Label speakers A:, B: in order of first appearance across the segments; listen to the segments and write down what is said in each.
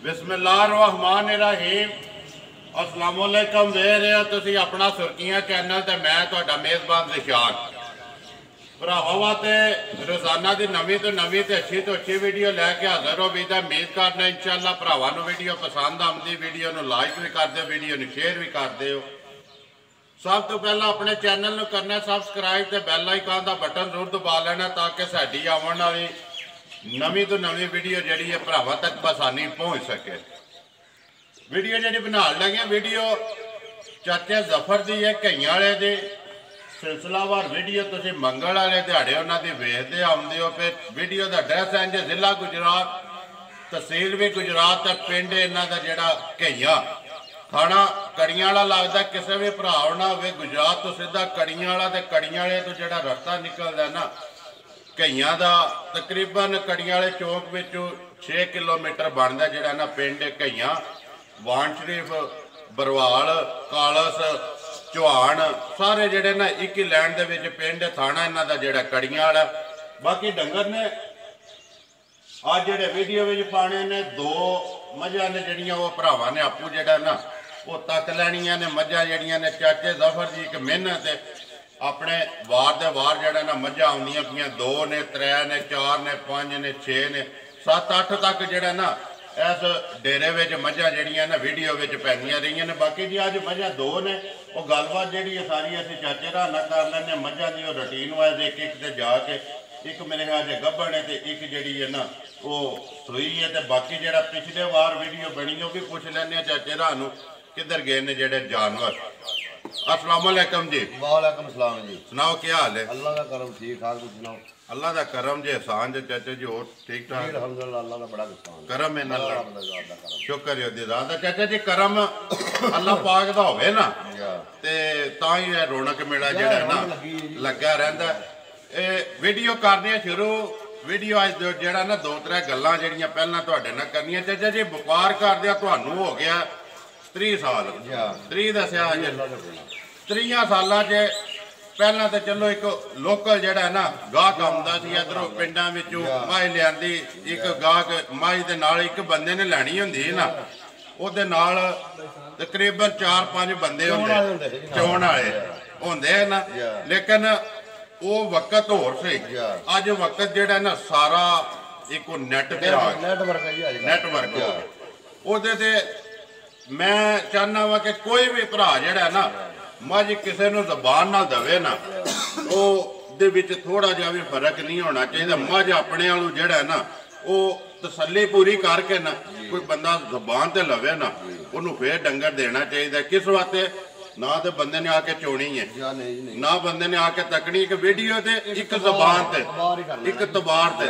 A: बिस्मिल्लाहिर्रहमानिर्रहीम। अस्सलाम वालेकुम। देख रहे हो तुसी अपना सुर्खियां चैनल ते मैं तुहाडा मेज़बान ज़िशान। भरावां वास्ते रोज़ाना की नवीं तो नवीं ते अच्छी वीडियो लैके हाज़र हो भी उम्मीद करना इंशाअल्लाह भरावां नूं वीडियो पसंद आउंदी। वीडियो नूं लाइक भी कर दिओ, वीडियो नूं शेयर भी कर दिओ। सब तो पहला अपने चैनल नूं करना सबसक्राइब ते बैल आइकन का बटन जरूर दबा लेना ताकि साडी आउण वाली नवीं तो नवीं वीडियो जी है भरावां तक बसानी पहुँच सके। वीडियो जी बना लगे वीडियो चाचे जफर की है कईयां वाले की सिलसिलावार वीडियो तुम मंगल वाले दिहाड़े उन्होंने वेखते आते हो। फिर वीडियो का एड्रैस है जी जिला गुजरात, तहसील भी गुजरात, पिंड इन्हों का जोड़ा कईयां, थाना कड़ियां वाला लगता। किसी भी भरा ना हो गुजरात तो सीधा कड़ियां वाला तो कड़ियां वाले तो जोड़ा रस्ता निकलता ना कईयां का तकरीबन कड़ियां वाले चौक विचों 6 किलोमीटर बनता जोड़ा ना पिंड कईयां, वाण शरीफ, बरवाल, कालस, चौहान सारे जोड़े ना एक ही लैंड दे विच पिंड थाना इन्हां दा जोड़ा कड़ियां वाला। बाकी डंगर ने आज जोड़े वीडियो में पाने ने दो मझां ने जड़ियां वो भरावां ने आपू जोड़ा ना वो तक लैनियां ने मझां जड़ियां ने चाचे जफर जी एक मेहनत अपने वार दे वार जोड़ा ना मझां आउंदियां पियां। 2 ने 3 ने 4 ने 5 ने 6 ने 7 8 तक जोड़ा ना इस डेरे में मझां जड़ियां ना वीडियो में पैंदियां रही ने। बाकी जी अज मझां 2 ने वो गलबात जी सारी असीं चाचे राना कर लैंदे। मझां की रूटीन वाइज एक एक ते जाके एक मेरे ख्याल से गब्बन है तो एक जी है ना वो सूई है। तो बाकी जो पिछले वार वीडियो बनी वो भी पूछ लें चाचे रानू किधर गए ने जेडे जानवर। अस्सलाम वालेकुम जी।
B: वालेकुम सलाम जी।
A: सुनाओ क्या हाल है?
B: अल्लाह का करम ठीक ठाक। तुम सुनाओ?
A: अल्लाह का करम जी एहसान जी चाचे जी और ठीक ठाक
B: अल्हम्दुलिल्लाह। अल्लाह का बड़ा एहसान
A: करम है ना शुक्र है दी रात चाचा जी करम अल्लाह पाक दा होवे ना ते तां ही रौनक मेला जेड़ा ना लग्या रहिंदा। वीडियो करनी शुरू वीडियो अज जोड़ा ना 2-3 गल्लां जड़ियां पहलां तुहाडे नाल करनियां। चाचा जी व्यापार करदिया तुहानू हो गया 30 साल 30 दस्या अज 30 सालां च पहला तो चलो एक लोकल जड़ा ना गाहक आउंदा सी इधरों पिंडां विचों माई लियांदी एक गाहक माई दे नाल एक बंदे ने लैनी हुंदी ना ओहदे नाल तकरीबन 4-5 बंदे हुंदे चोण वाले हुंदे ना। लेकिन वो वक्त होर सी अज वक्त जड़ा ना सारा एक नैट ते आ नैटवर्क ओहदे ते मैं चाहना वा कि कोई भी भरा जड़ा ना मझ किसी को जबान ना दवे ना वो थोड़ा जा भी फर्क नहीं होना चाहिए। मझ अपने वालू जड़ा ना वो तसली पूरी करके ना कोई बंदा जबान ते लवे ना उन्होंने फिर डंगर देना चाहिए। किस वास्ते ना तो बंदे ने आके चोनी है ना बंदे ने आके तकनी एक वीडियो ते एक जबान ते एक तबार ते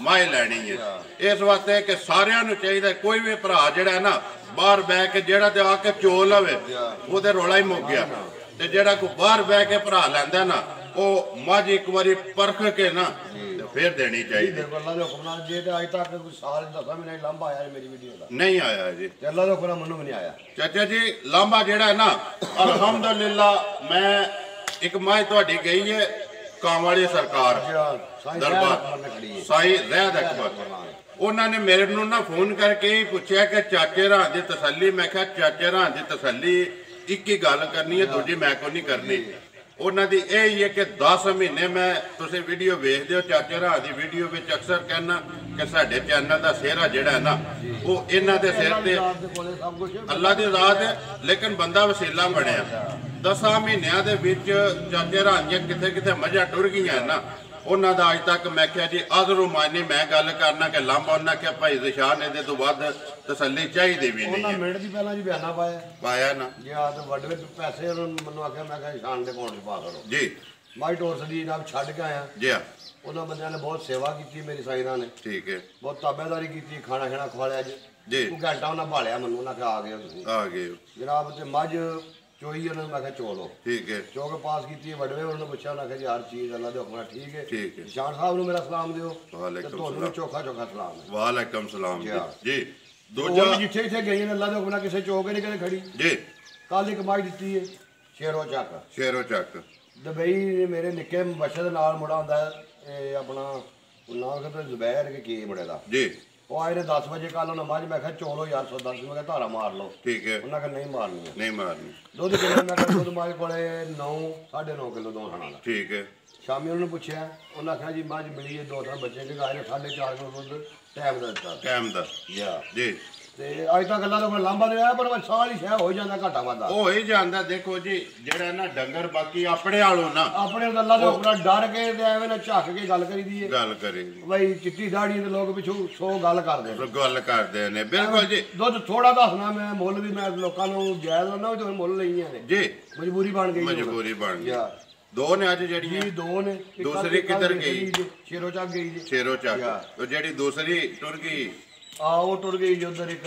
A: माए लैनी है। इस वास्ते कि सारियां नूं चाहिए कोई भी भरा जड़ा ना बाहर बह के जेड़ा ते आके चो लवे वो रौला ही मुक गया। ते जेड़ा कोई बाहर बह के भरा लैंदा ना वो मझ एक बारी परख के ना फिर देनी चाहिए। नहीं आया जी चाचा जी लांबा जेड़ा ना अल्हम्दुलिल्लाह। मैं एक मझ तुहाडी गई है कांवाली सरकार दरबार साईं ज़ैद अकबर उन्होंने मेरे को ना फोन करके ही पूछा कि चाचे रां की तसली। मैं क्या चाचे रां की तसली एक ही गल करनी है दूजी मैं को नहीं करनी। उन्होंने यही है कि 10 महीने मैं तुम वीडियो वेखते हो चाचे रां की वीडियो में अक्सर कहना कि साडे चैनल का सेहरा जोड़ा ना वो इन्हों के सिर से अल्लाह की रात है। लेकिन बंदा वसीला बनया 10 महीनों के चाचे रां कितने कितने मझां टुर गई ना उन्होंने अज तक मैं क्या जी आदरू मानी मैं गल करना कि लांबा उन्हें क्या भाई ज़िशान ये तो वध तसली चाहिए भी नहीं पाया ना जी
B: माई टोर सदीन आप छड़ के आया
A: जी
B: उन्होंने बंद ने बहुत सेवा की मेरी साइना ने
A: ठीक है
B: बहुत ताबेदारी की खाना खाना खवाया जी घंटा उन्हें भालिया मैं उन्हें आ गए जनाब ते मझ चोई उन्होंने मैं चो लो ठीक है चो के पास की वडवे उन्होंने पूछा उन्हें जी हर चीज अल्लाह के हुक्म ठीक है निशान साहब मेरा सलाम दियो चोखा चोखा सलाम
A: वालेकुम सलाम जी
B: जिथे जिथे गई अल्लाह के हुक्म किसी चौक नहीं कदे खड़ी जी कल एक माई दी है शेरो चक दुबई मेरे निके बच्चे के नाल मुड़ा होंदा अपना नाम कहते जुबैर के की बड़े का जी ਉਹ ਆਏ ਨੇ 10 ਵਜੇ ਕੱਲ ਉਹਨਾਂ ਮੱਝ ਮੈਂ ਕਿਹਾ ਚੋਲੋ ਯਾਰ 110 ਮੈਂ ਕਿਹਾ ਧਾਰਾ ਮਾਰ ਲਓ
A: ਠੀਕ ਹੈ
B: ਉਹਨਾਂ ਕਹਿੰਦੇ ਨਹੀਂ ਮਾਰਨੀ
A: ਦੁੱਧ
B: ਕਿੰਨਾ ਮੈਂ ਕਿਹਾ ਦੁੱਧ ਮੱਝ ਕੋਲੇ 9.5 ਕਿਲੋ ਦੋ ਖਾਣਾ ਦਾ
A: ਠੀਕ ਹੈ
B: ਸ਼ਾਮੀ ਉਹਨੂੰ ਪੁੱਛਿਆ ਉਹਨਾਂ ਆਖਿਆ ਜੀ ਮੱਝ ਮਿਲੀ ਹੈ 2-3 ਬੱਚੇ ਕੇ ਗਾਏ ਨੇ 4.5 ਕਿਲੋ ਦੁੱਧ ਟਾਈਮ ਦਾ ਦਿੱਤਾ ਜੀ ਤੇ ਅੱਜ ਤਾਂ ਗੱਲਾਂ ਦਾ ਲਾਂਭਾ ਨਹੀਂ ਆਇਆ ਪਰ ਸਾਰੀ ਸ਼ਹਿ ਹੋ ਜਾਂਦਾ ਘਾਟਾ ਵਾਦਾ
A: ਹੋ ਹੀ ਜਾਂਦਾ ਦੇਖੋ ਜੀ ਜਿਹੜਾ ਨਾ ਡੰਗਰ ਬਾਕੀ ਆਪਣੇ ਵਾਲੋਂ ਨਾ
B: ਆਪਣੇ ਅੱਲਾ ਦੇ ਹੁਕਮ ਡਰ ਕੇ ਤੇ ਐਵੇਂ ਨਾ ਝੱਕ ਕੇ ਗੱਲ ਕਰੀਦੀ ਹੈ
A: ਗੱਲ ਕਰੀ
B: ਬਈ ਚਿੱਟੀ ਦਾੜੀ ਦੇ ਲੋਕ ਪਿੱਛੋਂ 100 ਗੱਲ ਕਰਦੇ
A: ਨੇ ਬਿਲਕੁਲ ਜੀ
B: ਦੁੱਧ ਥੋੜਾ ਦੱਸਣਾ ਮੈਂ ਮੁੱਲ ਵੀ ਮੈਂ ਲੋਕਾਂ ਨੂੰ ਜਾਇਜ਼ ਲੈਣਾ ਉਹ ਮੁੱਲ ਲਈਆਂ ਨੇ
A: ਜੀ
B: ਮਜਬੂਰੀ ਬਣ ਗਈ
A: ਦੋ ਨੇ ਅੱਜ ਜਿਹੜੀਆਂ
B: ਜੀ ਦੋ ਨੇ
A: ਦੂਸਰੀ ਕਿੱਧਰ ਗਈ
B: ਸ਼ੇਰੋ ਚੱਕ ਗਈ ਜੀ
A: ਸ਼ੇਰੋ ਚੱਕ ਉਹ ਜਿਹੜੀ ਦੂਸਰੀ ਟੁਰ ਗਈ
B: ਉਹ ਟੁਰ ਗਈ ਜੀ ਉਧਰ ਇੱਕ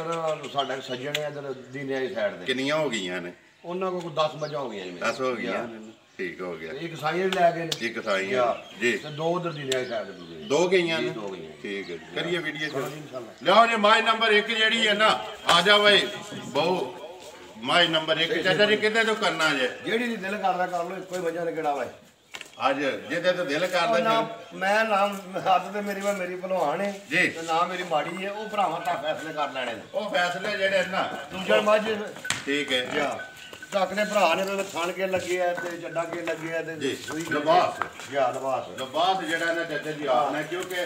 B: ਸਾਡਾ ਸੱਜਣ ਹੈ ਇਧਰ ਦੀਨੇ ਵਾਲੀ ਸਾਈਡ ਤੇ
A: ਕਿੰਨੀਆਂ ਹੋ ਗਈਆਂ ਨੇ
B: ਉਹਨਾਂ ਕੋਲ 10 ਮੱਝਾਂ ਹੋ ਗਈਆਂ ਜੀ
A: 10 ਹੋ ਗਈਆਂ ਠੀਕ ਹੋ ਗਿਆ
B: ਇੱਕ ਸਾਈਂ ਲੈ ਗਏ ਨੇ
A: ਇੱਕ ਸਾਈਂ ਜੀ
B: ਤੇ ਦੋ ਉਧਰ ਦੀਨੇ ਵਾਲੀ ਸਾਈਡ ਤੇ
A: ਦੋ ਗਈਆਂ ਨੇ ਠੀਕ ਹੈ ਕਰੀਏ ਵੀਡੀਓ ਲਿਆਓ ਜੀ ਮਾਈ ਨੰਬਰ 1 ਜਿਹੜੀ ਹੈ ਨਾ ਆ ਜਾ ਬਾਈ ਬਹੁ ਮਾਈ ਨੰਬਰ 1 ਚਾਚਾ ਜੀ ਕਿੱਥੇ ਤੋਂ ਕਰਨਾ ਜੇ
B: ਜਿਹੜੀ ਦਿਲ ਕਰਦਾ ਕਰ ਲੋ ਇੱਕੋ ਹੀ ਵਜ੍ਹਾ ਨੇ ਕਿਹੜਾ ਵਾ
A: ਅੱਜ ਜਿਹਦੇ ਤੇ ਦਿਲ ਕਰਦਾ
B: ਮੈਂ ਨਾਮ ਹੱਥ ਤੇ ਮੇਰੀ ਭਲਵਾਨ ਹੈ ਤੇ ਨਾ ਮੇਰੀ ਮਾੜੀ ਹੈ ਉਹ ਭਰਾਵਾਂ ਤਾਂ ਫੈਸਲੇ ਕਰ ਲੈਣੇ ਨੇ
A: ਉਹ ਫੈਸਲੇ ਜਿਹੜੇ ਨਾ
B: ਦੂਜਾ ਮੱਝ
A: ਠੀਕ ਹੈ
B: ਚੱਕ ਦੇ ਭਰਾ ਨੇ ਤੇ ਖਾਣ ਕੇ ਲੱਗੇ ਆ ਤੇ ਚੱਡਾ ਕੇ ਲੱਗੇ ਆ ਤੇ
A: ਲਿਬਾਸ
B: ਲਿਬਾਸ
A: ਜਿਹੜਾ ਨਾ ਚਾਚਾ ਜੀ ਆਪਣਾ ਕਿਉਂਕਿ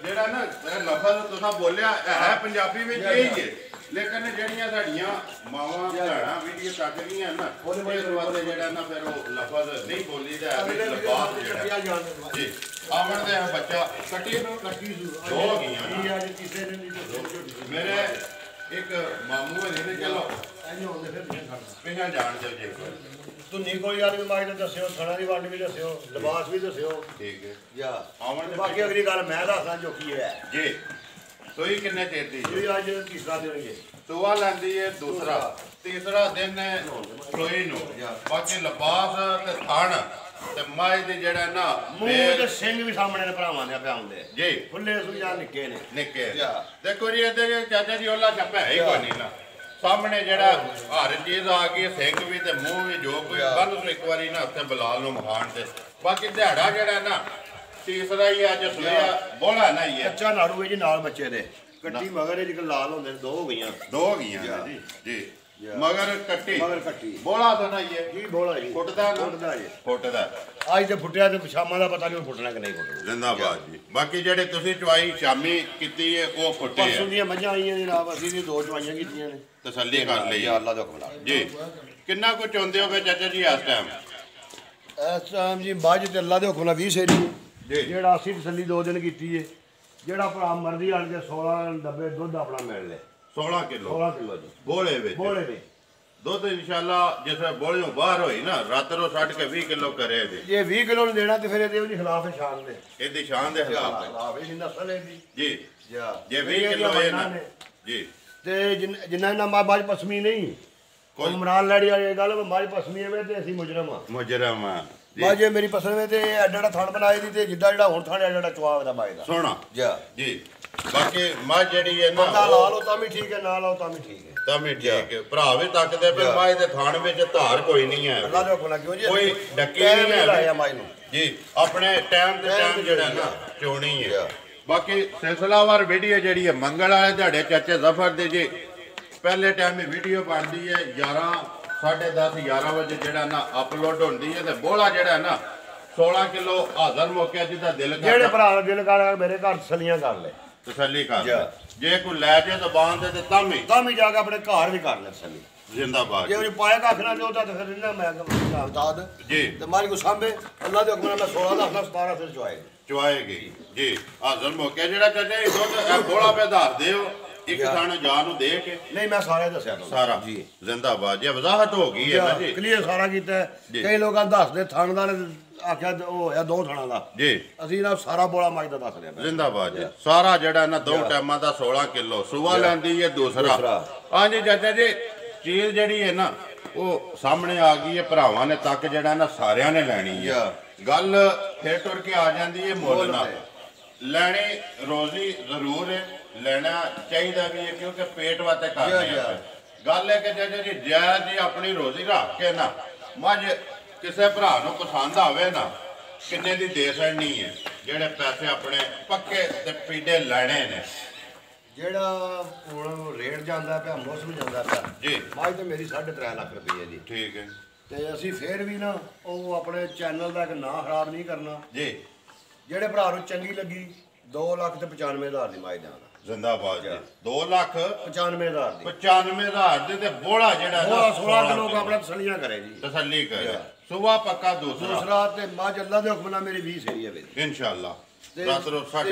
A: ਜਿਹੜਾ ਨਾ ਲਫ਼ਜ਼ ਤੁਸੀਂ ਬੋਲਿਆ ਹੈ ਪੰਜਾਬੀ ਵਿੱਚ ਇਹੀ ਹੈ ਲੇਕਿਨ ਜਿਹੜੀਆਂ ਸਾਡੀਆਂ ਮਾਵਾਂ ਭੈਣਾਂ ਵੀਡੀਓ ਤੱਕ ਰਹੀਆਂ ਨਾ ਉਹਦੇ ਵਾਸਤੇ ਜਿਹੜਾ ਨਾ ਫਿਰ ਉਹ ਲਫ਼ਜ਼ ਨਹੀਂ ਬੋਲੀਦਾ ਲਿਬਾਸ ਜਿਹੜਾ ਜੀ ਆਵਣ ਦੇ ਬੱਚਾ ਕੱਟੀ ਦੋ ਗਈਆਂ ਮੇਰੇ ਇੱਕ ਮਾਮੂ ਨੇ ਚਲੋ ਪਿਛਾ ਜਾਣ ਦਿਓ ਜੀ
B: ਤੂੰ ਨਹੀਂ ਕੋਈ ਯਾਰ ਵੀ ਮਾਈ ਨੇ ਦੱਸਿਓ ਸਣਾ ਦੀ ਵੰਡ ਵੀ ਦੱਸਿਓ ਲਿਬਾਸ ਵੀ ਦੱਸਿਓ
A: ਠੀਕ ਹੈ
B: ਜਾਂ ਆਵਣ ਦੇ ਬਾਕੀ ਅਗਲੀ ਗੱਲ ਮੈਂ ਦੱਸਾਂ ਜੋ ਕੀ ਹੈ
A: ਜੀ ਸੋਈ ਕਿੰਨੇ ਚਿਰ ਦੀ
B: ਜੀ ਅੱਜ ਤੀਸਰਾ ਦਿਨ ਹੈ
A: ਸੋਆ ਲੈਂਦੀ ਹੈ ਦੂਸਰਾ ਤੀਸਰਾ ਦਿਨ ਹੈ ਸੋਈ ਨੂੰ ਬਾਕੀ ਲਿਬਾਸ ਤੇ ਥਣ ਤੇ ਮਾਈ ਦੇ ਜਿਹੜਾ ਨਾ
B: ਮੂੰਹ ਤੇ ਸਿੰਘ ਵੀ ਸਾਹਮਣੇ ਨੇ ਭਰਾਵਾਂ ਦੇ ਪਿਆ ਹੁੰਦੇ
A: ਜੀ
B: ਖੁੱਲੇ ਸੁਝਾ ਨਿੱਕੇ
A: ਦੇਖੋ ਜੀ ਇੱਧਰ ਚਾਚਾ ਜੀ ਉਹਲਾ ਛੱਪਾ ਹੈ ਹੀ ਕੋਈ ਨਹੀਂ ਨਾ ਸਾਹਮਣੇ ਜਿਹੜਾ ਹਰ ਚੀਜ਼ ਆ ਗਈ ਸਿੰਘ ਵੀ ਤੇ ਮੂੰਹ ਵੀ ਜੋ ਕੋਈ ਕੱਲ ਨੂੰ ਇੱਕ ਵਾਰੀ ਨਾ ਉੱਥੇ ਬਲਾਲ ਨੂੰ ਮਖਾਣ ਤੇ ਬਾਕੀ ਦਿਹਾੜਾ ਜਿਹੜਾ ਨਾ ਤੀਸਰਾ ਹੀ ਅੱਜ ਸੋਇਆ ਬੋਲਾ ਨਾ ਹੀ ਹੈ
B: ਕੱਚਾ ਨਾੜੂ ਹੈ ਜੀ ਨਾਲ ਬੱਚੇ ਦੇ ਕੱਟੀ ਮਗਰ ਇਹ ਜਿਹੜਾ ਲਾਲ ਹੁੰਦੇ ਨੇ ਦੋ ਹੋ ਗਈਆਂ
A: ਜੀ ਜੀ ਮਗਰ ਕੱਟੀ ਬੋਲਾ ਤਾਂ ਨਹੀਂ ਹੈ
B: ਜੀ ਬੋਲਾ ਜੀ
A: ਫੁੱਟਦਾ
B: ਜੀ
A: ਫੁੱਟਦਾ
B: ਅੱਜ ਤੇ ਫੁੱਟਿਆ ਤੇ ਸ਼ਾਮਾਂ ਦਾ ਪਤਾ ਨਹੀਂ ਫੁੱਟਣਾ ਕਿ ਨਹੀਂ ਫੁੱਟਣਾ
A: ਜ਼ਿੰਦਾਬਾਦ ਜੀ ਬਾਕੀ ਜਿਹੜੇ ਤੁਸੀਂ ਚਵਾਈ ਸ਼ਾਮੀ ਕੀਤੀ ਹੈ ਉਹ ਫੁੱਟੇ
B: ਪਰਸੋਂ ਦੀਆਂ ਮੱਝਾਂ ਆਈਆਂ ਜਨਾਬ ਅਸੀਂ ਵੀ ਦੋ ਚਵਾਈਆਂ ਕੀਤੀਆਂ ਨੇ
A: ਤਸੱਲੀ ਕਰ ਲਈ
B: ਅੱਲਾ ਦਾ ਹੁਕਮ ਨਾਲ
A: ਜੀ ਕਿੰਨਾ ਕੁ ਚਾਹੁੰਦੇ ਹੋਵੇ ਚਾਚਾ ਜੀ ਇਸ
B: ਟਾਈਮ ਜੀ ਮੱਝ ਤੇ ਅੱਲਾ ਦੇ ਹੁਕਮ ਨਾਲ 20 ਸੇਰੀ ਜਿਹੜਾ ਅਸੀਂ ਤਸੱਲੀ 2 ਦਿਨ ਕੀਤੀ ਹੈ ਜਿਹੜਾ ਭਰਾ ਮਰਦੀ ਆਣ ਕੇ 16 ਡੱਬੇ ਦੁੱਧ ਆਪਣਾ ਮਿਲ ਲੈ
A: 16 ਕਿਲੋ
B: ਜੀ
A: ਬੋਲੇ ਵਿੱਚ ਦੁੱਧ ਇਨਸ਼ਾਅੱਲਾ ਜਿਸ ਬੋਲਿਓ ਬਾਹਰ ਹੋਈ ਨਾ ਰਾਤ ਰੋ ਛੱਡ ਕੇ 20 ਕਿਲੋ ਕਰੇ
B: ਜੇ 20 ਕਿਲੋ ਨੂੰ ਦੇਣਾ ਤੇ ਫਿਰ ਇਹਦੇ ਉਹਦੀ ਖਿਲਾਫ ਹੈ ਸ਼ਾਨ ਦੇ
A: ਇਹਦੀ ਸ਼ਾਨ ਦੇ ਖਿਲਾਫ
B: ਇਹਦੀ ਨਸਲ ਹੈ
A: ਜੀ ਜੇ 20 ਕਿਲੋ ਹੈ ਨਾ ਜੀ
B: ਤੇ ਜਿੰਨਾ ਇਹਨਾਂ ਮੱਝ ਪਸਮੀ ਨਹੀਂ ਕੋਈ ਇਮਰਾਨ ਲੜੀ ਵਾਲੀ ਗੱਲ ਮੱਝ ਪਸਮੀ ਹੈ ਤੇ ਅਸੀਂ ਮੁਜਰਮ ਆ ਬਾਜੇ ਮੇਰੀ ਪਸੰਦ ਵਿੱਚ ਤੇ ਐਡਾ ਥਣ ਬਣਾਈ ਦੀ ਤੇ ਜਿੱਦਾਂ ਜਿਹੜਾ ਹੁਣ ਥਣ ਐਡਾ ਚਵਾਗ ਦਾ ਬਾਈ ਦਾ
A: ਸੋਹਣਾ ਜੀ ਬਾਕੀ ਮੱਝ ਜਿਹੜੀ ਹੈ ਨਾ
B: ਬੰਦਾ ਲਾ ਲਓ ਤਾਂ ਵੀ ਠੀਕ ਹੈ ਨਾ ਲਾਓ ਤਾਂ ਵੀ ਠੀਕ ਹੈ
A: ਤਾਂ ਵੀ ਠੀਕ ਹੈ ਭਰਾ ਵੀ ਤੱਕਦੇ ਪਏ ਮੱਝ ਦੇ ਥਣ ਵਿੱਚ ਧਾਰ ਕੋਈ ਨਹੀਂ ਹੈ
B: ਅੱਲਾ ਦੇ ਹੁਕਮ ਕਿਉਂ ਜੀ
A: ਕੋਈ ਡੱਕੀ ਨਹੀਂ ਹੈ
B: ਲਾਇਆ ਮੱਝ ਨੂੰ
A: ਜੀ ਆਪਣੇ ਟਾਈਮ ਤੇ ਟਾਈਮ ਜਿਹੜਾ ਨਾ ਚੋਣੀ ਹੈ ਬਾਕੀ ਸਿਲਸਿਲਾਵਾਰ ਵੀਡੀਓ ਜਿਹੜੀ ਹੈ ਮੰਗਲ ਵਾਲੇ ਤੁਹਾਡੇ ਚਾਚੇ ਜ਼ਫਰ ਦੇ ਜੀ ਪਹਿਲੇ ਟਾਈਮ ਇਹ ਵੀਡੀਓ ਬਣਦੀ ਹੈ 10:30 ਵਜੇ ਜਿਹੜਾ ਨਾ ਅਪਲੋਡ ਹੁੰਦੀ ਹੈ ਤੇ ਬੋਲਾ ਜਿਹੜਾ ਨਾ 16 ਕਿਲੋ ਹਾਜ਼ਰ ਮੌਕੇ ਜਿੱਦਾਂ ਦਿਲ ਕਰਦਾ
B: ਜਿਹੜੇ ਭਰਾ ਦਾ ਦਿਲ ਕਰਦਾ ਮੇਰੇ ਘਰ ਤਸੱਲੀਆਂ ਕਰ ਲੈ
A: ਤਸੱਲੀ ਕਰ ਜੇ ਕੋਈ ਲੈ ਜੇ ਜ਼ਬਾਨ ਤੇ ਤੇ ਤਾਂ ਵੀ
B: ਜਾ ਕੇ ਆਪਣੇ ਘਰ ਵੀ ਕਰ ਲੈ ਤਸੱਲੀ
A: ਜ਼ਿੰਦਾਬਾਦ
B: ਜੇ ਉਹ ਪਾਇਆ ਕੱਖ ਨਾ ਦਿਓ ਤਾਂ ਫਿਰ ਇਹਨਾਂ ਮੈਂ ਦਾਦ
A: ਜੀ
B: ਤੇ ਮਾਰੀ ਕੋ ਸਾਂਭੇ ਅੱਲਾ ਦੇ ਹੁਕਮ ਨਾਲ 16 ਦਾ 17 ਫਿਰ
A: ਚੁਆਏਗੀ ਜੀ ਹਾਜ਼ਰ ਮੌਕੇ ਜਿਹੜਾ ਚਾਚਾ ਦੁੱਧ ਬੋਲਾ ਪੇ ਧਾਰ ਦਿਓ ਇੱਕ ਥਾਣੇ ਜਾਨ ਨੂੰ ਦੇ ਕੇ
B: ਨਹੀਂ ਮੈਂ ਸਾਰਾ ਦੱਸਿਆ
A: ਸਾਰਾ ਜੀ ਜ਼ਿੰਦਾਬਾਦ ਜੀ ਵਜ਼ਾਹਤ ਹੋ ਗਈ ਹੈ ਨਾ ਜੀ
B: ਕਲੀਅਰ ਸਾਰਾ ਕੀਤਾ ਕਈ ਲੋਕਾਂ ਦੱਸਦੇ ਥਾਣਦਾਰ ਆਖਿਆ ਉਹ ਹੋਇਆ 2 ਥਾਣਾ ਦਾ
A: ਜੀ
B: ਅਸੀਂ ਨਾ ਸਾਰਾ ਬੋਲਾ ਮੱਝ ਦਾ ਦੱਸ ਰਿਹਾ
A: ਜ਼ਿੰਦਾਬਾਦ ਜੀ ਸਾਰਾ ਜਿਹੜਾ ਨਾ 2 ਟਾਈਮਾਂ ਦਾ 16 ਕਿਲੋ ਸੁਬਾ ਲੈਂਦੀ ਹੈ ਦੂਸਰਾ ਹਾਂਜੀ ਚਾਚਾ ਜੀ ਚੀਜ਼ ਜਿਹੜੀ ਹੈ ਨਾ ਉਹ ਸਾਹਮਣੇ ਆ ਗਈ ਹੈ ਭਰਾਵਾਂ ਨੇ ਤੱਕ ਜਿਹੜਾ ਨਾ ਸਾਰਿਆਂ ਨੇ ਲੈਣੀ ਹੈ ਗੱਲ ਫਿਰ ਟੁਰ ਕੇ ਆ ਜਾਂਦੀ ਹੈ ਮੁੱਲ ਨਾਲ ਲੈਣੀ ਰੋਜ਼ੀ ਜ਼ਰੂਰ ਹੈ ਲੈਣਾ ਚਾਹੀਦਾ ਵੀ ਹੈ ਕਿਉਂਕਿ ਪੇਟ ਵਾਸਤੇ ਕਰਦੇ ਆ ਗੱਲ ਹੈ ਕਿ ਜੇ ਜਾਇਜ਼ ਜੀ ਆਪਣੀ ਰੋਜ਼ੀ ਰੱਖ ਕੇ ਨਾ ਮੱਝ ਕਿਸੇ ਭਰਾ ਨੂੰ ਪਸੰਦ ਆਵੇ ਨਾ ਕਿੰਨੇ ਦੀ ਦੇ ਸਕਣੀ ਹੈ ਜਿਹੜੇ ਪੈਸੇ ਆਪਣੇ ਪੱਕੇ ਤੇ ਪੀੜੇ ਲੈਣੇ ਨੇ
B: ਜਿਹੜਾ ਹੁਣ ਰੇਟ ਜਾਂਦਾ ਪਿਆ ਮੌਸਮ ਜਾਂਦਾ ਪਿਆ
A: ਜੀ
B: ਮੱਝ ਤੇ ਮੇਰੀ 3.5 ਲੱਖ ਰੁਪਏ ਜੀ।
A: ਠੀਕ ਹੈ
B: ਤੇ ਅਸੀਂ ਫੇਰ ਵੀ ਨਾ ਉਹ ਆਪਣੇ ਚੈਨਲ ਦਾ ਇੱਕ ਨਾਂ ਖਰਾਬ ਨਹੀਂ ਕਰਨਾ
A: ਜੀ।
B: ਜਿਹੜੇ ਭਰਾ ਨੂੰ ਚੰਗੀ ਲੱਗੀ 2,95,000 ਦੀ ਮੱਝ ਦਾਂਗਾ।
A: ਜ਼ਿੰਦਾਬਾਦ ਜੀ।
B: 2,95,000 ਦੀ
A: 95,000 ਦੇ ਤੇ ਬੋਲਾ ਜਿਹੜਾ ਨਾ
B: 16 ਕਿਲੋ ਆਪਣਾ ਤਸੱਲੀਆਂ ਕਰੇ ਜੀ।
A: ਤਸੱਲੀ ਕਰੇ ਸੁਬਾ ਪੱਕਾ
B: ਦੂਸਰਾ ਤੇ ਮੱਝ ਅੱਲਾ ਦੇ ਹੁਕਮ ਨਾਲ ਮੇਰੀ 20 ਸੇਰੀ ਹੈ ਵੇ
A: ਇਨਸ਼ਾਅੱਲਾ।
B: ਤੇ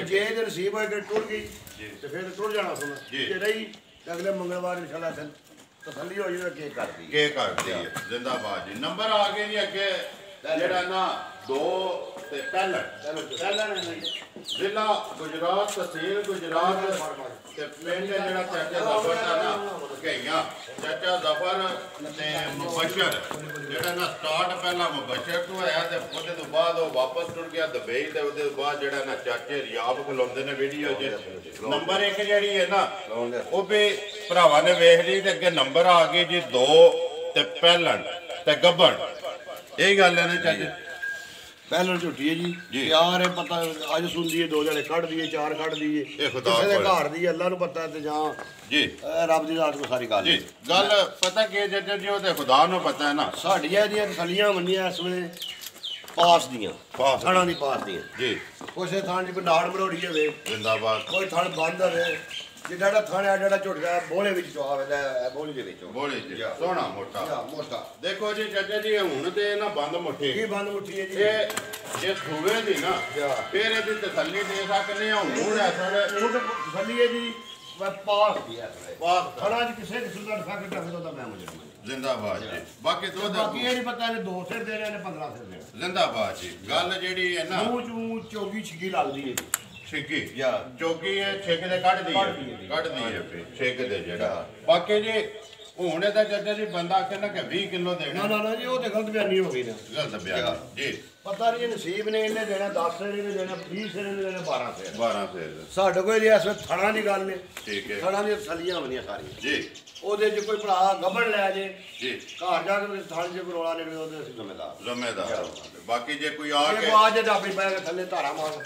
B: ਜੇ ਇਹਦੇ ਨਸੀਬ ਹੋਏ ਕਿ ਟੁੱਟ ਗਈ ਤੇ ਫਿਰ ਟੁੱਟ ਜਾਣਾ ਸੁਣਾ ਜੇ ਰਹੀ ਤੇ ਅਗਲੇ ਮੰਗਲਵਾਰ ਇਨਸ਼ਾਅੱਲਾ ਤਸੱਲੀ ਹੋ ਜਾਵੇ ਕੇ ਕਰਦੀ
A: ਹੈ। ਜ਼ਿੰਦਾਬਾਦ ਜੀ। ਨੰਬਰ ਆ ਗਏ ਜੀ ਅੱਗੇ ਜਿਹੜਾ ਨਾ 2 ਤੇ ਪਹਿਲਾ ਜ਼ਿਲ੍ਹਾ ਗੁਜਰਾਤ ਤਹਿਸੀਲ ਗੁਜਰਾਤ ਤੇ ਪਿੰਡ ਜਿਹੜਾ ਚਾਚਾ ਜ਼ਫਰ ਦਾ ਨਾ ਘਈਆਂ ਚਾਚਾ ਜ਼ਫਰ ਤੇ ਮੁਬਸ਼ਰ ਜਿਹੜਾ ਨਾ ਸਟਾਰਟ ਪਹਿਲਾਂ ਮੁਬਸ਼ਰ ਤੋਂ ਆਇਆ ਤੇ ਉਹਦੇ ਤੋਂ ਬਾਅਦ ਉਹ ਵਾਪਸ ਟੁਰ ਗਿਆ ਦੁਬਈ ਤੇ ਉਹਦੇ ਤੋਂ ਬਾਅਦ ਜਿਹੜਾ ਨਾ ਚਾਚੇ ਰਿਆਬ ਖਲੋਂਦੇ ਨੇ ਵੀਡੀਓ 'ਚ। ਨੰਬਰ 1 ਜਿਹੜੀ ਹੈ ਨਾ ਉਹ ਵੀ ਭਰਾਵਾਂ ਨੇ ਵੇਖ ਲਈ ਤੇ ਅੱਗੇ ਨੰਬਰ ਆ ਗਏ ਜੀ 2 ਤੇ ਪਹਿਲਣ ਤੇ ਗੱਬਣ। ਇਹ ਗੱਲ ਹੈ ਨਾ ਚਾਚੇ
B: ਪਹਿਲਾਂ ਝੁੱਟੀ ਹੈ ਜੀ ਪਿਆਰ ਹੈ ਪਤਾ ਅੱਜ ਸੁਣਦੀ ਹੈ 2 ਜਣੇ ਕੱਢ ਦਈਏ 4 ਕੱਢ ਦਈਏ
A: ਇਹ ਖੁਦਾ
B: ਦੇ ਘਰ ਦੀ ਅੱਲਾ ਨੂੰ ਪਤਾ ਤੇ ਜਾਂ
A: ਜੀ
B: ਰੱਬ ਦੀ ਜ਼ਾਤ ਕੋ ਸਾਰੀ ਗੱਲ
A: ਜੀ। ਗੱਲ ਪਤਾ ਕੀ ਜੱਜ ਜੀ ਉਹ ਤੇ ਖੁਦਾ ਨੂੰ ਪਤਾ ਹੈ ਨਾ।
B: ਸਾਡੀਆਂ ਦੀਆਂ ਥਲੀਆਂ ਮੰਨੀਆਂ ਇਸ ਵੇਲੇ ਪਾਸ ਦੀਆਂ ਥਾਣਾ ਦੀ ਪਾਸ ਦੀਆਂ
A: ਜੀ।
B: ਕੋਸੇ ਥਾਣ ਚ ਕੋਈ ਨਾੜ ਮਰੋੜੀ ਹੋਵੇ
A: ਜ਼ਿੰਦਾਬਾਦ
B: ਕੋਈ ਥਣ ਬੰਦ ਹੋਵੇ ਜਿਹੜਾ ਥਾਣਾ ਜਿਹੜਾ ਝੁੱਟਦਾ ਬੋਲੇ ਵਿੱਚ ਚੁਆਵੇਦਾ ਬੋਲੀ ਦੇ ਵਿੱਚ
A: ਬੋਲੇ ਜੀ ਸੋਹਣਾ ਮੋਟਾ ਦੇਖੋ ਜੀ ਜੱਜ ਜੀ ਹੁਣ ਤੇ ਨਾ ਬੰਦ ਮੁੱਠੀ
B: ਕੀ ਬੰਦ ਮੁੱਠੀ ਹੈ ਜੀ
A: ਇਹ ਜੇ ਸੂਵੇ ਦੀ ਨਾ ਫਿਰ ਇਹਦੀ ਤਸੱਲੀ ਦੇ ਸਕਨੇ ਆ ਹੁਣ ਐਸਾ
B: ਤਸੱਲੀ ਹੈ ਜੀ ਪਾਸ ਦੀ ਹੈ ਪਾਸ ਥਾਣਾ ਚ ਕਿਸੇ ਕਿਸਮ ਦਾ ਫਰਕ ਟੱਕਦਾ ਤਾਂ ਮੈਂ ਮੁਝੇ
A: ਜ਼ਿੰਦਾਬਾਦ ਜੀ। ਬਾਕੀ ਇਹ
B: ਨਹੀਂ ਪਤਾ ਇਹਨੇ 2 ਸਿਰ ਦੇਣੇ ਨੇ 15 ਸਿਰ ਦੇਣੇ
A: ਜ਼ਿੰਦਾਬਾਦ ਜੀ। ਗੱਲ ਜਿਹੜੀ ਹੈ ਨਾ
B: ਮੂੰਹ ਚੋਂ ਚੋਗੀ ਛਿੱਗੀ ਲੱਗਦੀ ਹੈ
A: ਛਿੱਗੀ ਚੋਗੀ ਹੈ ਛਿੱਕ ਦੇ ਕੱਢਦੀ ਹੈ ਛਿੱਕ ਦੇ ਜਿਹੜਾ। ਬਾਕੀ ਜੀ ਹੁਣ ਇਹਦਾ ਜੱਜ ਜੀ ਬੰਦਾ ਕਹਿੰਦਾ ਕਿ 20 ਕਿਲੋ ਦੇਣਾ
B: ਨਾ ਜੀ ਉਹ ਤੇ ਗਲਤ ਬਿਆਨੀ ਹੋ ਗਈ ਨਾ
A: ਗਲਤ ਬਿਆਨੀ ਜੀ।
B: ਪਤਾ ਨਹੀਂ ਨਸੀਬ ਨੇ ਇਹਨੇ ਦੇਣਾ 10 ਸਿਰ ਇਹਨੇ ਦੇਣਾ 20 ਸਿਰ ਇਹਨੇ ਦੇਣਾ 12 ਸਿਰ ਸਾਡੇ ਕੋਲ ਇਸ ਵੇਲੇ ਥਣਾ ਦੀ ਗੱਲ ਨੇ
A: ਠੀਕ ਹੈ
B: ਥਣਾ ਦੀਆਂ ਥਲੀਆਂ ਬਣੀਆਂ ਸਾਰੀਆਂ
A: ਜੀ।
B: ਉਹਦੇ 'ਚ ਕੋਈ ਭਰਾ ਗੱਭਣ ਲੈ ਜੇ
A: ਜੀ
B: ਘਰ ਜਾ ਕੇ ਥਣ 'ਚ ਕੋਈ ਰੋਲਾ ਨਿਕਲੇ ਉਹਦੇ ਅਸੀਂ ਜ਼ਿੰਮੇਦਾਰ।
A: ਬਾਕੀ ਜੇ ਕੋਈ ਆ ਕੇ
B: ਆਜ ਡਾਬੀ ਪੈ ਕੇ ਥੱਲੇ ਧਾਰਾ ਮਾਰ ਕੇ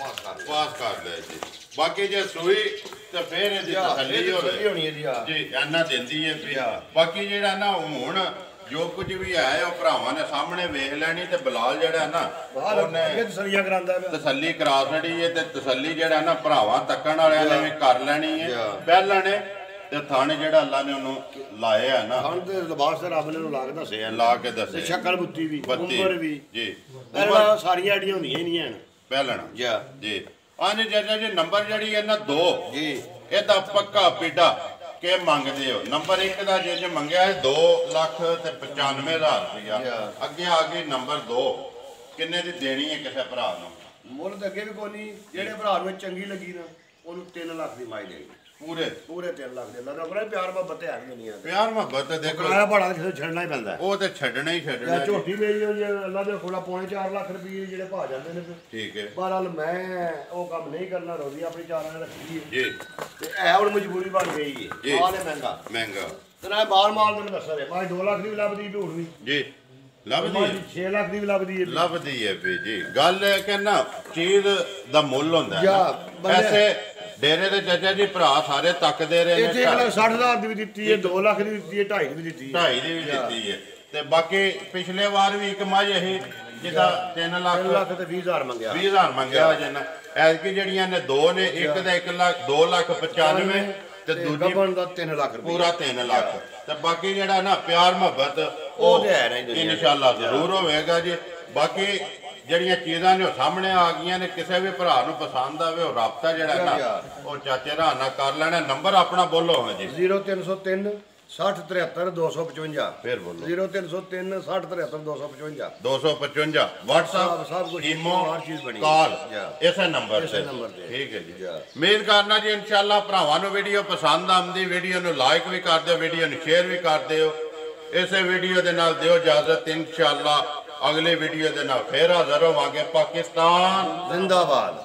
B: ਪਾਸ ਕਰ
A: ਲੈ ਜੀ। ਬਾਕੀ ਜੇ ਸੂਈ ਤੇ ਫੇਰ ਇਹਦੀ ਤਸੱਲੀ ਹੋਣੀ ਹੈ ਜੀ ਇਹਨਾਂ ਦਿੰਦੀ ਹੈ ਵੀ। ਬਾਕੀ ਜਿਹੜਾ ਨਾ ਹੁਣ ਜੋ ਕੁਝ ਵੀ ਹੈ ਉਹ ਭਰਾਵਾਂ ਨੇ ਸਾਹਮਣੇ ਵੇਖ ਲੈਣੀ ਤੇ ਬਲਾਲ ਜਿਹੜਾ ਨਾ ਉਹਨੇ
B: ਤਸੱਲੀਆਂ ਕਰਾਂਦਾ
A: ਤਸੱਲੀ ਕਰਾ ਛੜੀ ਹੈ ਤੇ ਤਸੱਲੀ ਜਿਹੜਾ ਨਾ ਭਰਾਵਾਂ ਤੱਕਣ ਵਾਲਿਆਂ ਨੇ ਵੀ ਕਰ ਲੈਣੀ ਹੈ ਪਹਿਲਾਂ ਨੇ ਤੇ ਥਾਣੇ ਜਿਹੜਾ ਅੱਲਾ ਨੇ ਉਹਨੂੰ ਲਾਇਆ ਨਾ
B: ਥਾਣ ਤੇ ਲਿਬਾਸ ਤੇ ਰੱਬ ਨੇ ਉਹਨੂੰ ਲਾ ਕੇ ਦੱਸਿਆ
A: ਲਾ ਕੇ ਦੱਸੇ
B: ਸ਼ਕਲ ਬੁੱਤੀ ਵੀ ਉਮਰ ਵੀ
A: ਜੀ
B: ਪਹਿਲਾਂ ਸਾਰੀਆਂ ਆਡੀਆਂ ਹੁੰਦੀਆਂ ਹੀ ਨਹੀਂ ਹਨ
A: ਪਹਿਲਾਂ ਜੀ। ਹਾਂਜੀ ਚਾਚਾ ਜੀ ਨੰਬਰ ਜਿਹੜੀ ਹੈ ਨਾ 2 ਜੀ ਇਹਦਾ ਪੱਕਾ ਪੀਡਾ ਕੇ ਮੰਗਦੇ ਹੋ। ਨੰਬਰ 1 ਦਾ ਜੇ ਮੰਗਿਆ ਹੈ 2,95,000 ਰੁਪਇਆ। ਅੱਗੇ ਆ ਗਈ ਨੰਬਰ 2 ਕਿੰਨੇ ਦੀ ਦੇਣੀ ਹੈ ਕਿਸੇ ਭਰਾ ਨੂੰ?
B: ਮੁੱਲ ਤਾਂ ਅੱਗੇ ਵੀ ਕੋਈ ਨਹੀਂ ਜਿਹੜੇ ਭਰਾ ਨੂੰ ਚੰਗੀ ਲੱਗੀ ਨਾ ਉਹਨੂੰ 3 ਲੱਖ ਦੀ ਮਾਈ ਦੇਣੀ ਪੂਰੇ 3 ਲੱਖ ਦੇ ਅੱਲਾ ਦਾ ਬੜਾ ਪਿਆਰ ਮੁਹੱਬਤ ਹੈ ਨਹੀਂ ਆ
A: ਪਿਆਰ ਮੁਹੱਬਤ ਤੇ ਦੇਖੋ
B: ਕਿਰਾਇਆ ਭਾੜਾ ਕਿਸੇ ਛੱਡਣਾ ਹੀ ਪੈਂਦਾ
A: ਉਹ ਤੇ ਛੱਡਣਾ ਹੀ ਛੱਡਣਾ।
B: ਝੋਟੀ ਮੇਰੀ ਉਹ ਅੱਲਾ ਦੇ ਕੋਲ 4.5 ਲੱਖ ਰੁਪਏ ਜਿਹੜੇ ਭਾ ਜਾਂਦੇ ਨੇ
A: ਠੀਕ ਹੈ।
B: ਬਹਰਾਲ ਮੈਂ ਉਹ ਕੰਮ ਨਹੀਂ ਕਰਨਾ ਰੋਜ਼ੀ ਆਪਣੀ ਚਾਰਾਂ ਰੱਖੀ
A: ਜੀ
B: ਤੇ ਇਹ ਹੁਣ ਮਜਬੂਰੀ ਬਣ ਗਈ ਹੈ ਮਾਲ ਹੈ ਮਹਿੰਗਾ ਤੇ ਨਾ ਮਾਲ ਮੈਨੂੰ ਦੱਸਿਆ ਰੇ ਭਾਈ 2 ਲੱਖ ਦੀ ਵੀ ਲੱਭਦੀ ਝੂਠ ਵੀ ਜੀ
A: ਲੱਭਦੀ ਹੈ
B: 6 ਲੱਖ ਦੀ ਵੀ ਲੱਭਦੀ
A: ਹੈ ਵੀ ਜੀ। ਗੱਲ ਹੈ ਕਿ ਨਾ ਚੀਜ਼ ਦਾ ਮੁੱਲ ਹੁੰਦਾ ਹੈ ਐਸੇ ਡੇਰੇ ਦੇ ਚਾਚਾ ਜੀ ਭਰਾ ਸਾਰੇ ਤੱਕਦੇ ਰਹੇ ਨੇ।
B: 1,60,000 ਦੀ ਵੀ ਦਿੱਤੀ ਹੈ 2 ਲੱਖ ਦੀ ਵੀ ਦਿੱਤੀ ਹੈ 2.5 ਦੀ ਵੀ ਦਿੱਤੀ ਹੈ
A: 2.5 ਦੀ ਵੀ ਦਿੱਤੀ ਹੈ ਤੇ ਬਾਕੀ ਪਿਛਲੇ ਵਾਰ ਵੀ ਇੱਕ ਮੱਝ ਇਹ ਜਿਹਦਾ 3 ਲੱਖ
B: ਤੇ 20,000 ਮੰਗਿਆ
A: 20,000 ਮੰਗਿਆ ਜਨਾ ਐਤਕੀ ਜਿਹੜੀਆਂ ਨੇ 2 ਨੇ ਇੱਕ ਦਾ 1 ਲੱਖ 2,95,000 ਤੇ ਦੂਜੀ
B: ਦਾ 3 ਲੱਖ
A: ਪੂਰਾ 3 ਲੱਖ ਤੇ ਬਾਕੀ ਜਿਹੜਾ ਨਾ ਪਿਆਰ ਮੁਹੱਬਤ
B: ਉਹ ਤੇ ਹੈ
A: ਇਨਸ਼ਾਅੱਲਾ ਜ਼ਰੂਰ ਹੋਵੇਗਾ ਜੀ। ਬਾਕੀ ਜਿਹੜੀਆਂ ਚੀਜ਼ਾਂ ਨੇ ਉਹ ਸਾਹਮਣੇ ਆ ਗਈਆਂ ਨੇ ਕਿਸੇ ਵੀ ਭਰਾ ਨੂੰ ਪਸੰਦ ਆਵੇ ਉਹ ਰਾਬਤਾ ਜਿਹੜਾ ਨਾ ਉਹ ਚਾਚੇ ਨਾਲ ਨਾ ਕਰ ਲੈਣਾ। ਨੰਬਰ ਆਪਣਾ ਬੋਲੋ ਹਾਂ ਜੀ
B: 0303 60 73 255
A: ਫਿਰ ਬੋਲੋ
B: 0303 60 73 255
A: 255 WhatsApp
B: ਸਭ ਕੁਝ
A: ਈਮੋ
B: ਹਰ ਚੀਜ਼ ਬਣੀ
A: ਕਾਲ ਇਸੇ ਨੰਬਰ ਤੇ ਠੀਕ ਹੈ ਜੀ। ਉਮੀਦ ਕਰਨਾ ਜੀ ਇਨਸ਼ਾਅੱਲਾ ਭਰਾਵਾਂ ਨੂੰ ਵੀਡੀਓ ਪਸੰਦ ਆਉਂਦੀ ਵੀਡੀਓ ਨੂੰ ਲਾਈਕ ਵੀ ਕਰ ਦਿਓ ਵੀਡੀਓ ਨੂੰ ਸ਼ੇਅਰ ਵੀ ਕਰ ਦਿਓ। ਇਸੇ ਵੀਡੀਓ ਦੇ ਨਾਲ ਦਿਓ ਇਜਾਜ਼ਤ ਇਨਸ਼ਾਅੱਲਾ ਅਗਲੇ ਵੀਡੀਓ ਦੇ ਨਾਲ ਫੇਰ ਹਾਜ਼ਰ ਹੋਵਾਂਗੇ। ਪਾਕਿਸਤਾਨ
B: ਜ਼ਿੰਦਾਬਾਦ।